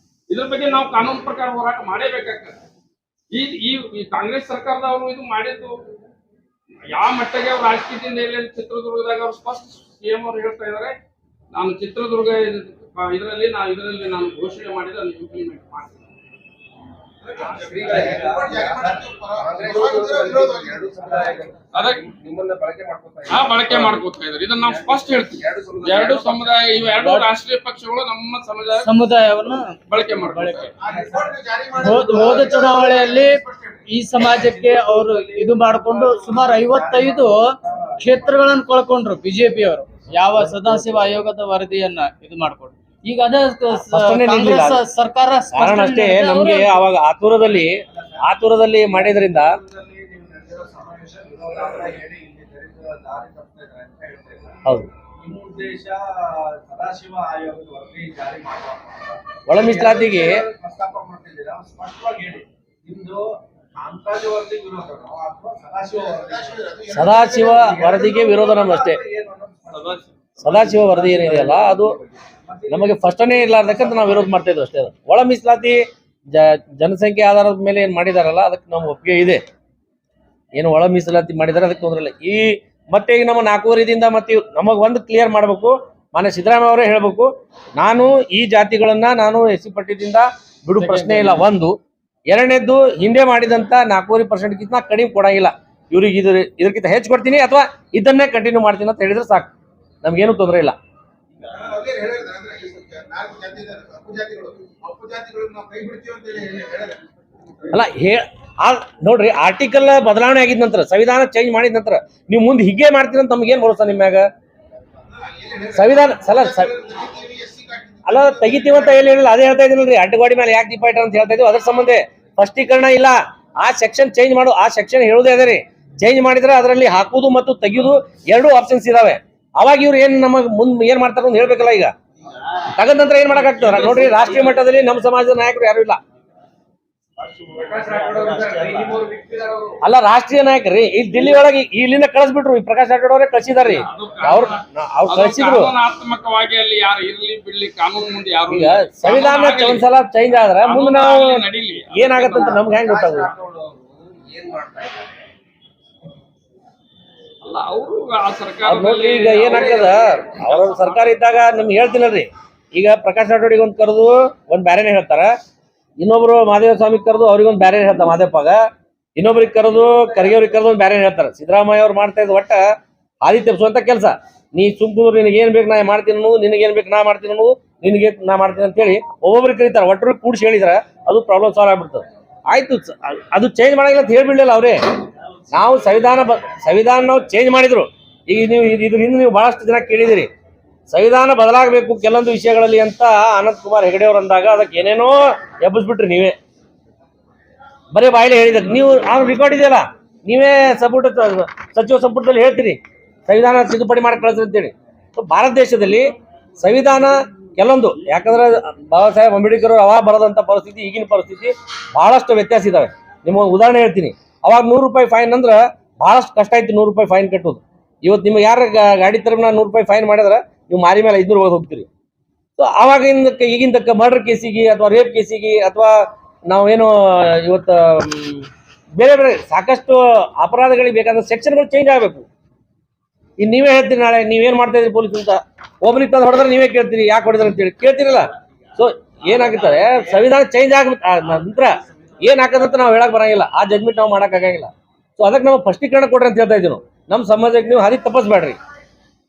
ಇದ್ರ ಬಗ್ಗೆ ನಾವು ಕಾನೂನು ಪ್ರಕಾರ ಹೋರಾಟ ಮಾಡೇಬೇಕಾಗ್ತದೆ. ಈ ಕಾಂಗ್ರೆಸ್ ಸರ್ಕಾರದವರು ಇದು ಮಾಡಿದ್ದು ಯಾವ ಮಟ್ಟಿಗೆ ಅವ್ರು ರಾಜಕೀಯದಿಂದ ಎಲ್ಲೆಲ್ಲಿ ಚಿತ್ರದುರ್ಗದಾಗ ಅವ್ರು ಸ್ಪಷ್ಟ CM ಅವರು ಹೇಳ್ತಾ ಇದ್ದಾರೆ, ನಾನು ಚಿತ್ರದುರ್ಗ ಇದರಲ್ಲಿ ನಾನು ಘೋಷಣೆ ಮಾಡಿದ್ರೆ ಅದನ್ನು ಇಂಪ್ಲಿಮೆಂಟ್ ಮಾಡ್ತೀನಿ. ಬಳಕೆ ಮಾಡ್ಕೋತಾ ಇದ್ದಾರೆ. ಇದನ್ನ ನಾವು ಸ್ಪಷ್ಟ ಹೇಳ್ತೀವಿ. ಎರಡು ಸಮುದಾಯ, ಇವೆರಡು ರಾಷ್ಟ್ರೀಯ ಪಕ್ಷಗಳು ನಮ್ಮ
ಸಮುದಾಯವನ್ನು
ಬಳಕೆ ಮಾಡ್ತಾರೆ.
ಹೋದ ಚುನಾವಣೆಯಲ್ಲಿ ಈ ಸಮಾಜಕ್ಕೆ ಅವರು ಇದು ಮಾಡಿಕೊಂಡು ಸುಮಾರು 55 ಕ್ಷೇತ್ರಗಳನ್ನು ಕಳ್ಕೊಂಡ್ರು ಬಿಜೆಪಿಯವರು, ಯಾವ ಸದಾಶಿವ ಆಯೋಗದ ವರದಿಯನ್ನ ಇದು ಮಾಡಿಕೊಂಡು. ಈಗ ಅದೇ
ಸ್ಪಷ್ಟನೆ ನೀಡ್ಲಿಲ್ಲ.
ಕಾಂಗ್ರೆಸ್ ಸರ್ಕಾರ
ಕಾರಣ
ಸ್ಪಷ್ಟನೆ
ಅಷ್ಟೇ,
ನೀಡಿದೆ.
ನಮ್ಗೆ
ಅವ್ರು
ಅವಾಗ ಆತುರದಲ್ಲಿ ಮಾಡಿದ್ರಿಂದ
ಸಮಾವೇಶ ವಿರೋಧಾಭಾಸ ಹೇಳಿ ಇಲ್ಲಿ ದಾರಿ ತಪ್ಪಿಸ್ತಾ ಇದ್ದಾರೆ ಅಂತ ಹೇಳ್ತಾ ಇದ್ದಾರೆ.
ಹೌದು.
ನಿಮ್ಮ ಉದ್ದೇಶ ಸದಾಶಿವ ಆಯೋಗದ ವರದಿ ಜಾರಿ ಮಾಡುವ
ಒಳ ಮೀಸಲಾತಿಗೆ
ಪ್ರಸ್ತಾಪ ಮಾಡ್ತಿದ್ದೀರಾ, ಸ್ಪಷ್ಟವಾಗಿ ಹೇಳಿ ನಿಮ್ದು ಕಾಮಕಾಜ್ ವರದಿ ವಿರೋಧನೋ ಅಥವಾ
ಸದಾಶಿವ ವರದಿಗೆ ವಿರೋಧ ನಮ್ಮಷ್ಟೇ.
ಏನು ಅನ್ನೋದು
ಸದಾಶಿವ ವರದಿ ಏನಿದೆಯಲ್ಲ ಅದು ನಮಗೆ ಫಸ್ಟನೇ ಇರ್ಲಾರ್ದಕ್ಕಂತ ನಾವು ವಿರೋಧ ಮಾಡ್ತಾ ಇದ್ವಿ ಅಷ್ಟೇ. ಒಳ ಮೀಸಲಾತಿ ಜನಸಂಖ್ಯೆ ಆಧಾರದ ಮೇಲೆ ಏನ್ ಮಾಡಿದಾರಲ್ಲ ಅದಕ್ಕೆ ನಮ್ಮ ಒಪ್ಪಿಗೆ ಇದೆ. ಏನು ಒಳ ಮೀಸಲಾತಿ ಮಾಡಿದಾರೆ ಅದಕ್ಕೆ ತೊಂದರೆ ಇಲ್ಲ. ಮತ್ತೆ ಈಗ ನಮ್ಮ 4 ವರ್ಷದಿಂದ ಮತ್ತೆ ನಮಗ್ ಒಂದು ಕ್ಲಿಯರ್ ಮಾಡಬೇಕು, ಮಾನ್ಯ ಸಿದ್ದರಾಮಯ್ಯ ಅವರೇ ಹೇಳ್ಬೇಕು, ನಾನು ಈ ಜಾತಿಗಳನ್ನ ನಾನು SC ಪಟ್ಟಿದಿಂದ ಬಿಡು ಪ್ರಶ್ನೆ ಇಲ್ಲ. ಒಂದು ಎರಡನೇದ್ದು, ಹಿಂದೆ ಮಾಡಿದಂತ 4% ಕಡಿಮೆ ಕೊಡಂಗಿಲ್ಲ, ಇವ್ರಿಗೆ ಇದಕ್ಕಿಂತ ಹೆಚ್ಚು ಕೊಡ್ತೀನಿ ಅಥವಾ ಇದನ್ನೇ ಕಂಟಿನ್ಯೂ ಮಾಡ್ತೀನಿ ಅಂತ ಹೇಳಿದ್ರೆ ಸಾಕು, ನಮ್ಗೇನು ತೊಂದರೆ ಇಲ್ಲ.
ಅವ್ರು ಹೇಳಿದ್ರೆ ಅಂದ್ರೆ ಈ 4 ಜಾತಿ ಇದ್ದಾರೆ, ಅಪ್ಪು ಜಾತಿಗಳನ್ನ ನಾವು ಕೈ ಬಿಡ್ತೀವಿ ಅಂತ ಹೇಳಿದ್ರೆ
ಅಲ್ಲ ನೋಡ್ರಿ, ಆರ್ಟಿಕಲ್ ಬದಲಾವಣೆ ಆಗಿದ ನಂತರ, ಸಂವಿಧಾನ ಚೇಂಜ್ ಮಾಡಿದ ನಂತರ ನೀವು ಮುಂದೆ ಹೀಗೆ ಮಾಡ್ತೀರಿ ಅಂತ ನಮ್ಗೇನ್ ಭರೋಸಾ ನಿಮ್ಮ ಮ್ಯಾಗ? ಸಂವಿಧಾನ ಅಲ್ಲ ತೆಗಿತೀವಿ ಅಂತ ಎಲ್ಲಿ ಹೇಳಿಲ್ಲ, ಅದೇ ಹೇಳ್ತಾ ಇದೀನಲ್ರಿ. ಅಡ್ಡಗೋಡಿ ಮೇಲೆ ಯಾಕೆ ಡಿಪಾಯ್ಟ್ ಅಂತ ಹೇಳ್ತಾ ಇದೀವಿ, ಅದ್ರ ಸಂಬಂಧ ಸ್ಪಷ್ಟೀಕರಣ ಇಲ್ಲ. ಆ ಸೆಕ್ಷನ್ ಚೇಂಜ್ ಮಾಡು, ಆ ಸೆಕ್ಷನ್ ಹೇಳುದೇ ಅದೇ ರೀ. ಚೇಂಜ್ ಮಾಡಿದ್ರೆ ಅದರಲ್ಲಿ ಹಾಕುವುದು ಮತ್ತು ತೆಗೆಯುವುದು 2 ಆಪ್ಷನ್ಸ್ ಇದಾವೆ. ಅವಾಗ ಇವ್ರು ಏನ್ ನಮಗ್ ಮುಂದೆ ಏನ್ ಮಾಡ್ತಾರ ಅಂತ ಹೇಳ್ಬೇಕಲ್ಲ. ಈಗ ತಗದ ನಂತರ ಏನ್ ಮಾಡಕ್ಕಾಗ್ತದ ನೋಡ್ರಿ. ರಾಷ್ಟ್ರೀಯ ಮಟ್ಟದಲ್ಲಿ ನಮ್ಮ ಸಮಾಜದ ನಾಯಕರು ಯಾರು ಇಲ್ಲ. ಅಲ್ಲ ರಾಷ್ಟ್ರೀಯ ನಾಯಕರಿ ಇಲ್ಲಿ ದಿಲ್ಲಿ ಒಳಗೆ ಇಲ್ಲಿಂದ ಕಳಿಸ್ಬಿಟ್ರು, ಈ ಪ್ರಕಾಶ್ ರಾಠೋಡ್ ಅವರೇ ಕಳಿಸಿದಾರ್ರಿ. ಅವ್ರು ಕಳಿಸಿದ್ರು.
ಕಾನೂನಾತ್ಮಕವಾಗಿ ಅಲ್ಲಿ ಯಾರು ಇರ್ಲಿ ಬಿಡ್ಲಿ, ಕಾನೂನು ಮುಂದೆ ಯಾರು
ಈಗ ಸಂವಿಧಾನ ಒಂದ್ಸಲ ಚೇಂಜ್ ಆದ್ರೆ ಮುಂದೆ ನಾವು ಏನಾಗತ್ತಂತ ನಮ್ಗೆ ಹೆಂಗ್ ಗೊತ್ತಾಗ?
ಏನ್ ಮಾಡ್ತಾ ಇದ್ದಾರೆ?
ಅಲ್ಲ ಅವರು ಆ ಸರ್ಕಾರ
ನೋಡ್ರಿ, ಈಗ ಏನಾಗ್ತದ, ಅವ್ರ ಸರ್ಕಾರ ಇದ್ದಾಗ ನಿಮ್ಗೆ ಹೇಳ್ತೀನಲ್ರಿ. ಈಗ ಪ್ರಕಾಶ್ ರಾಠೋಡಿಗೆ ಒಂದ್ ಕರೆದು ಒಂದ್ ಬ್ಯಾರೇನೆ ಹೇಳ್ತಾರ, ಇನ್ನೊಬ್ರು ಮಹಾದೇವ ಸ್ವಾಮಿ ಕರೆದು ಅವ್ರಿಗೊಂದು ಬ್ಯಾರೆ ಹೇಳ್ತಾರೆ ಮಾದೇವಪ್ಪಾಗ, ಇನ್ನೊಬ್ರಿಗೆ ಕರೆದು ಖರ್ಗೆಯವ್ರಿಗೆ ಕರೆದು ಒಂದು ಬ್ಯಾರೆ ಹೇಳ್ತಾರೆ. ಸಿದ್ದರಾಮಯ್ಯ ಅವ್ರು ಮಾಡ್ತಾ ಇದ್ದು ಒಟ್ಟ ಹಾದಿ ತೆಪ್ಸುವಂತ ಕೆಲಸ. ನೀ ಸುಮ್ಕೂರು, ನಿನಗೆ ಏನ್ ಬೇಕು ನಾ ಮಾಡ್ತೀನಿ ಅನ್ನೋದು, ನಿನಗೆ ಏನ್ ಬೇಕು ನಾ ಮಾಡ್ತೀನಿ ಅನ್ನೋದು, ನಿನಗೆ ನಾ ಮಾಡ್ತೀನಿ ಅಂತ ಹೇಳಿ ಒಬ್ಬೊಬ್ರಿಗೆ ಕರೀತಾರೆ. ಒಟ್ಟರು ಕೂಡಿಸಿ ಹೇಳಿದ್ರ ಅದು ಪ್ರಾಬ್ಲಮ್ ಸಾಲ್ವ್ ಆಗ್ಬಿಡ್ತದೆ. ಆಯ್ತು, ಅದು ಚೇಂಜ್ ಮಾಡಂಗಿಲ್ಲ ಅಂತ ಹೇಳ್ಬಿಡ್ಲಿಲ್ಲ ಅವ್ರೆ. ನಾವು ಸಂವಿಧಾನ ನಾವು ಚೇಂಜ್ ಮಾಡಿದ್ರು. ಈಗ ನೀವು ಇದ್ರ ಹಿಂದೆ ನೀವು ಬಹಳಷ್ಟು ಜನ ಕೇಳಿದಿರಿ, ಸಂವಿಧಾನ ಬದಲಾಗಬೇಕು ಕೆಲವೊಂದು ವಿಷಯಗಳಲ್ಲಿ ಅಂತ ಅನಂತ್ ಕುಮಾರ್ ಹೆಗಡೆ ಅವ್ರು ಅಂದಾಗ ಅದಕ್ಕೆ ಏನೇನೋ ಎಬ್ಬಿಸ್ಬಿಟ್ರಿ. ನೀವೇ ಬರೀ ಬಾಯಿಲೆ ಹೇಳಿದ್ರಿ. ನೀವು ರೆಕಾರ್ಡ್ ಇದೆಯಲ್ಲ, ನೀವೇ ಸಚಿವ ಸಂಪುಟದಲ್ಲಿ ಹೇಳ್ತೀರಿ ಸಂವಿಧಾನ ತಿದ್ದುಪಡಿ ಮಾಡಿ ಕಳಿಸ್ರಿ ಅಂತೇಳಿ. ಭಾರತ ದೇಶದಲ್ಲಿ ಸಂವಿಧಾನ ಕೆಲವೊಂದು, ಯಾಕಂದ್ರೆ ಬಾಬಾ ಸಾಹೇಬ್ ಅಂಬೇಡ್ಕರ್ ಅವಾಗ ಬರೋದಂತ ಪರಿಸ್ಥಿತಿ ಈಗಿನ ಪರಿಸ್ಥಿತಿ ಬಹಳಷ್ಟು ವ್ಯತ್ಯಾಸ ಇದಾವೆ. ನಿಮ್ಗೆ ಉದಾಹರಣೆ ಹೇಳ್ತೀನಿ. ಅವಾಗ 100 ರೂಪಾಯಿ ಫೈನ್ ಅಂದ್ರೆ ಬಹಳಷ್ಟು ಕಷ್ಟ ಆಯ್ತು 100 ರೂಪಾಯಿ ಫೈನ್ ಕಟ್ಟೋದು. ಇವತ್ತು ನಿಮ್ಗೆ ಯಾರ ಗಾಡಿ ತರನ 100 ರೂಪಾಯಿ ಫೈನ್ ಮಾಡಿದ್ರೆ ನೀವು ಮಾರಿ ಮೇಲೆ 500 ಒಳಗೆ ಹೋಗ್ತೀರಿ. ಸೊ ಆವಾಗಿಂದಕ್ಕೆ ಈಗಿಂದಕ್ಕೆ ಮರ್ಡರ್ ಕೇಸಿಗೆ ಅಥವಾ ರೇಪ್ ಕೇಸಿಗೆ ಅಥವಾ ನಾವೇನು ಇವತ್ತು ಬೇರೆ ಬೇರೆ ಸಾಕಷ್ಟು ಅಪರಾಧಗಳಿಗೆ ಬೇಕಾದ ಸೆಕ್ಷನ್ಗಳು ಚೇಂಜ್ ಆಗಬೇಕು. ಇನ್ನು ನೀವೇ ಹೇಳ್ತೀರಿ ನಾಳೆ ನೀವೇನು ಮಾಡ್ತಾ ಇದ್ರಿ ಪೊಲೀಸ್ ಅಂತ, ಒಬ್ಬನಿಗೆ ತಂದು ಹೊಡೆದ್ರೆ ನೀವೇ ಕೇಳ್ತೀರಿ ಯಾಕೆ ಹೊಡೆದ್ರೆ ಅಂತೇಳಿ ಕೇಳ್ತೀರಲ್ಲ. ಸೊ ಏನಾಗುತ್ತದೆ, ಸಂವಿಧಾನ ಚೇಂಜ್ ಆಗ ನಂತರ ಏನಾಗದಂತ ನಾವು ಹೇಳಕ್ ಬರಂಗಿಲ್ಲ, ಆ ಜಡ್ಮೆಂಟ್ ನಾವು ಮಾಡೋಕ್ಕಾಗಂಗಿಲ್ಲ. ಸೊ ಅದಕ್ಕೆ ನಾವು ಸ್ಪಷ್ಟೀಕರಣ ಕೊಡ್ರಿ ಅಂತ ಹೇಳ್ತಾ ಇದ್ದೀವಿ ನಾವು. ನಮ್ಮ ಸಮಾಜಕ್ಕೆ ನೀವು ಹಾದಿ ತಪ್ಪಿಸ್ಬೇಡ್ರಿ.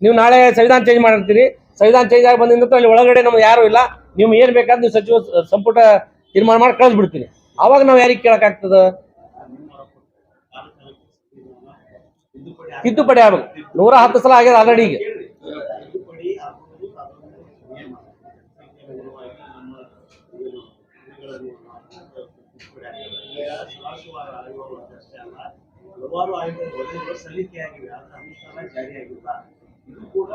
ನೀವು ನಾಳೆ ಸಂವಿಧಾನ ಚೇಂಜ್ ಮಾಡಿರ್ತೀರಿ, ಸಂವಿಧಾನ ಚೇಂಜ್ ಆಗಿ ಬಂದಿಂದ ಅಲ್ಲಿ ಒಳಗಡೆ ನಮ್ಗೆ ಯಾರು ಇಲ್ಲ, ನಿಮ್ಗೆ ಏನು ಬೇಕಾದ್ರೆ ನೀವು ಸಚಿವ ಸಂಪುಟ ತೀರ್ಮಾನ ಮಾಡಿ ಕಳಿಸ್ಬಿಡ್ತೀನಿ. ಅವಾಗ ನಾವು ಯಾರಿಗೆ ಕೇಳಕ್ಕಾಗ್ತದ? ತಿದ್ದುಪಡಿ ಆಗ್ಬೇಕು. 110 ಸಲ ಆಗ್ಯದ ಆಲ್ರೆಡಿ. ಈಗ
ಹಲವಾರು ಆಯೋಗಗಳು ಸಲ್ಲಿಕೆಯಾಗಿವೆ, ಅದರ ಅನುಷ್ಠಾನ ಜಾರಿಯಾಗಿಲ್ಲ. ಇದು ಕೂಡ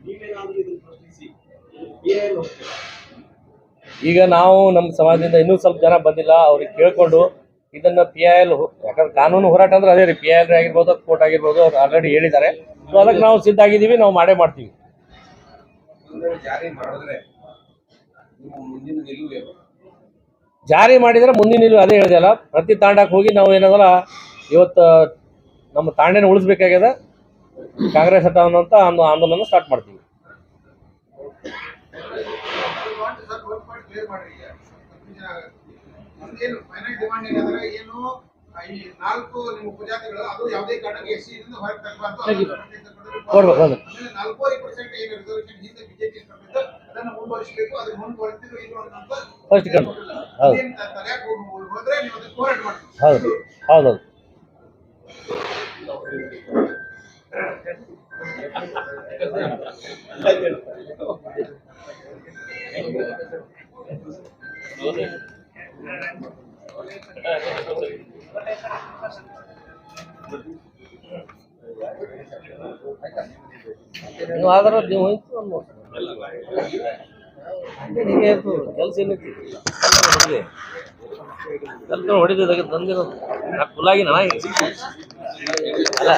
ನೀವೇನಾದ್ರೂ ಇದನ್ನು ಪ್ರಶ್ನಿಸಿ
ಈಗ ನಾವು ನಮ್ಮ ಸಮಾಜದಿಂದ ಇನ್ನೂ ಸ್ವಲ್ಪ ಜನ ಬಂದಿಲ್ಲ, ಅವ್ರಿಗೆ ಕೇಳ್ಕೊಂಡು ಇದನ್ನ PIL, ಯಾಕಂದ್ರೆ ಕಾನೂನು ಹೋರಾಟ ಅಂದ್ರೆ ಅದೇ ರೀ, PIL ಆಗಿರ್ಬೋದು, ಕೋರ್ಟ್ ಆಗಿರ್ಬೋದು, ಅವ್ರು ಆಲ್ರೆಡಿ ಹೇಳಿದ್ದಾರೆ. ಸೊ ಅದಕ್ಕೆ ನಾವು ಸಿದ್ಧ ಆಗಿದ್ದೀವಿ, ನಾವು ಮಾಡೇ ಮಾಡ್ತೀವಿ.
ಜಾರಿ ಮಾಡಿದ್ರೆ ಮುಂದಿನ ನಿಲುವು
ಜಾರಿ ಮಾಡಿದ್ರೆ ಮುಂದಿನ ನಿಲುವು ಅದೇ ಹೇಳಿದೆಯಲ್ಲ, ಪ್ರತಿ ತಾಂಡಕ್ಕೆ ಹೋಗಿ ನಾವು ಏನದಲ್ಲ ಇವತ್ತು ನಮ್ಮ ತಾಂಡನ ಉಳಿಸ್ಬೇಕಾಗ್ಯದ, ಕಾಂಗ್ರೆಸ್ ಹಠ ಅನ್ನೋಂಥ ಆಂದೋಲನ ಸ್ಟಾರ್ಟ್ ಮಾಡ್ತೀವಿ.
ಏನು ಫೈನಲ್ ಡಿಮಾಂಡ್ ಏನಂದ್ರೆ ಏನು ಈ 4 ನಿಮ್ಮ ಉಪಜಾತಿಗಳು ಅದು ಯಾವುದೇ ಕಾರಣಕ್ಕೆ SC ಇಂದ ಹೊರಗೆ ತರಬಾರ್ದು.
ಕೊಡ್ಬೇಕು.
4% ಏನು ರಿಸರ್ವೇಶನ್ ಹಿಂದೆ ಬಿಜೆಪಿ ಕೊಟ್ಟಿದ್ದು ಅದನ್ನು ಮುಂದುವರಿಸಬೇಕು, ಅದನ್ನು ಮುಂದುವರಿಸಿದ್ರು ಇದು ಅಂತ
ಫಸ್ಟ್ ಹೌದು
ಹೋದ್ರೆ ನೀವು ಅದಕ್ಕೆ ಹೋರಾಟ ಮಾಡ್ತೀವಿ.
ಹೌದು ಹೌದು. ನೀವು ಆದ್ರೆ ನೀವು ಹೋಯ್ತು ಅನ್ಬೋದು ಹೀಗೆ ಇರ್ತದೆ ಕೆಲಸ ಏನೈತಿ ಕಲ್ತು ಹೊಡಿದಿದಾಗ ತಂದಿರೋದು ನಾ ಕುಲಾಗಿ ನಾ ಅಲ್ಲ